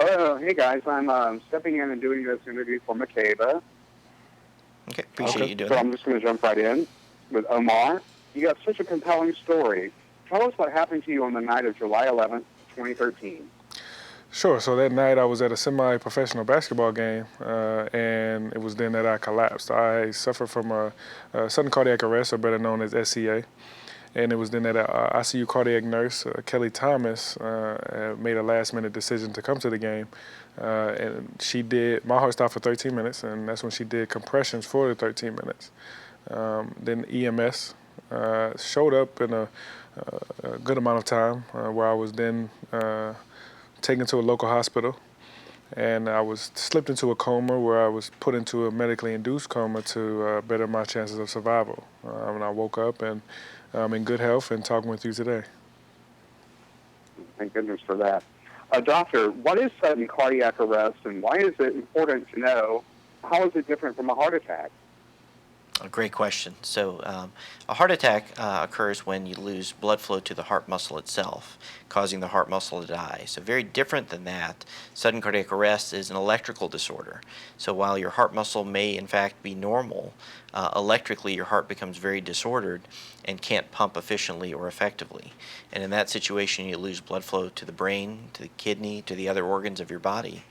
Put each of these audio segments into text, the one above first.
Hey guys, I'm stepping in and doing this interview for Makeba. Okay, appreciate you doing So that. I'm just going to jump right in with Omar. You got such a compelling story. Tell us what happened to you on the night of July 11th, 2013. Sure. So that night I was at a semi-professional basketball game, and it was then that I collapsed. I suffered from a sudden cardiac arrest, or better known as SCA. And it was then that ICU cardiac nurse, Kelly Thomas, made a last-minute decision to come to the game. And she did, my heart stopped for 13 minutes, and that's when she did compressions for the 13 minutes. Then EMS showed up in a good amount of time, where I was then taken to a local hospital, and I was slipped into a coma where I was put into a medically induced coma to better my chances of survival. And I woke up and I'm in good health and talking with you today. Thank goodness for that. Doctor, what is sudden cardiac arrest and why is it important to know? How is it different from a heart attack? A great question. So, a heart attack occurs when you lose blood flow to the heart muscle itself, causing the heart muscle to die. So, very different than that, sudden cardiac arrest is an electrical disorder. So, while your heart muscle may in fact be normal, electrically your heart becomes very disordered and can't pump efficiently or effectively. And in that situation, you lose blood flow to the brain, to the kidney, to the other organs of your body.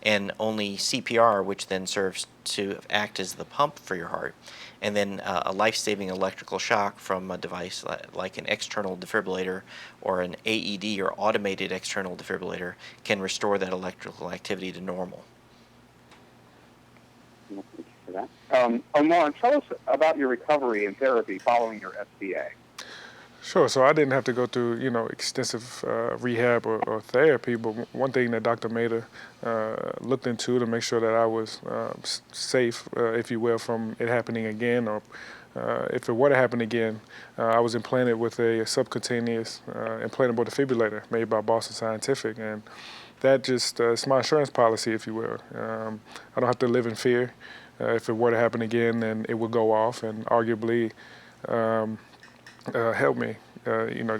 And only CPR, which then serves to act as the pump for your heart, and then a life-saving electrical shock from a device like an external defibrillator or an AED or automated external defibrillator can restore that electrical activity to normal. Thank you for that. Omar, tell us about your recovery and therapy following your SCA. Sure. So I didn't have to go through, extensive rehab or therapy, but one thing that Dr. Mehta looked into to make sure that I was safe, if you will, from it happening again, or if it were to happen again, I was implanted with a subcutaneous implantable defibrillator made by Boston Scientific, and that just it's my insurance policy, if you will. I don't have to live in fear. If it were to happen again, then it would go off, and arguably. Help me.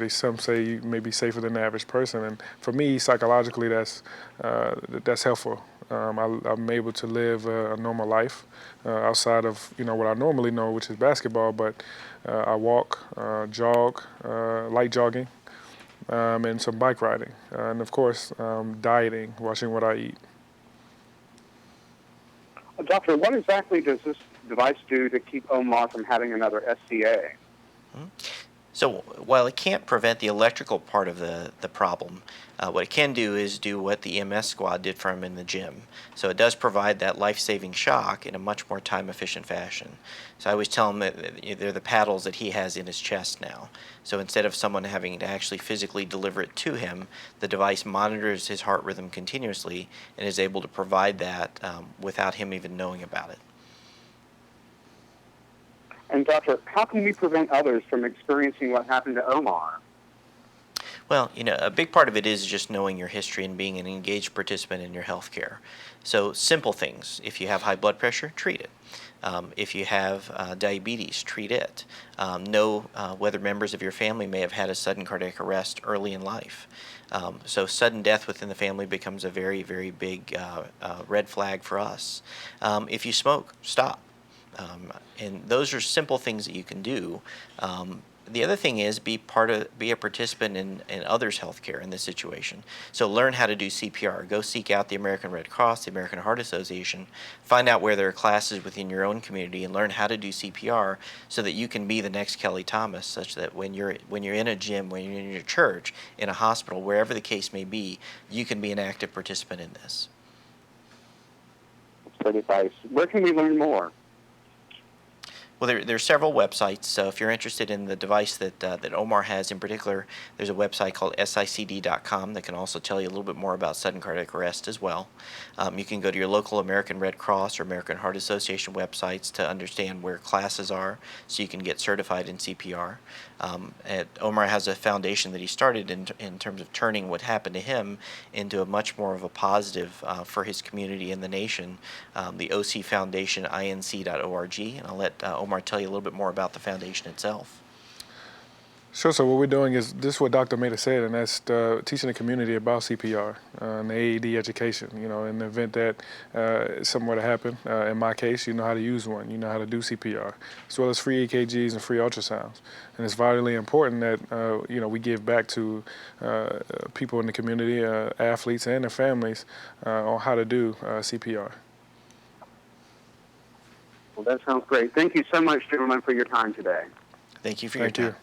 Some say you may be safer than the average person, and for me, psychologically, that's helpful. I'm able to live a normal life outside of what I normally know, which is basketball. But I walk, jog, light jogging, and some bike riding, and of course, dieting, watching what I eat. Doctor, what exactly does this device do to keep Omar from having another SCA? So while it can't prevent the electrical part of the problem, what it can do is do what the EMS squad did for him in the gym. So it does provide that life-saving shock in a much more time-efficient fashion. So I always tell him that they're the paddles that he has in his chest now. So instead of someone having to actually physically deliver it to him, the device monitors his heart rhythm continuously and is able to provide that without him even knowing about it. And doctor, how can we prevent others from experiencing what happened to Omar? Well, a big part of it is just knowing your history and being an engaged participant in your health care. So simple things. If you have high blood pressure, treat it. If you have diabetes, treat it. Know whether members of your family may have had a sudden cardiac arrest early in life. So sudden death within the family becomes a very, very big red flag for us. If you smoke, stop. And those are simple things that you can do. The other thing is be a participant in others' healthcare in this situation. So learn how to do CPR. Go seek out the American Red Cross, the American Heart Association. Find out where there are classes within your own community and learn how to do CPR so that you can be the next Kelly Thomas, such that when you're in a gym, when you're in your church, in a hospital, wherever the case may be, you can be an active participant in this. That's great advice. Where can we learn more? Well, there are several websites. So if you're interested in the device that Omar has in particular, there's a website called sicd.com that can also tell you a little bit more about sudden cardiac arrest as well. You can go to your local American Red Cross or American Heart Association websites to understand where classes are so you can get certified in CPR. Omar has a foundation that he started in terms of turning what happened to him into a much more of a positive for his community and the nation, the OC Foundation, inc.org. And I'll let Omar tell you a little bit more about the foundation itself. Sure. So what we're doing is this is what Dr. Mehta said, and that's teaching the community about CPR and the AED education. In the event that something were to happen, in my case, you know how to use one, you know how to do CPR, as well as free EKGs and free ultrasounds. And it's vitally important that we give back to people in the community, athletes and their families, on how to do CPR. Well, that sounds great. Thank you so much, gentlemen, for your time today. Thank you for your Thank time. you.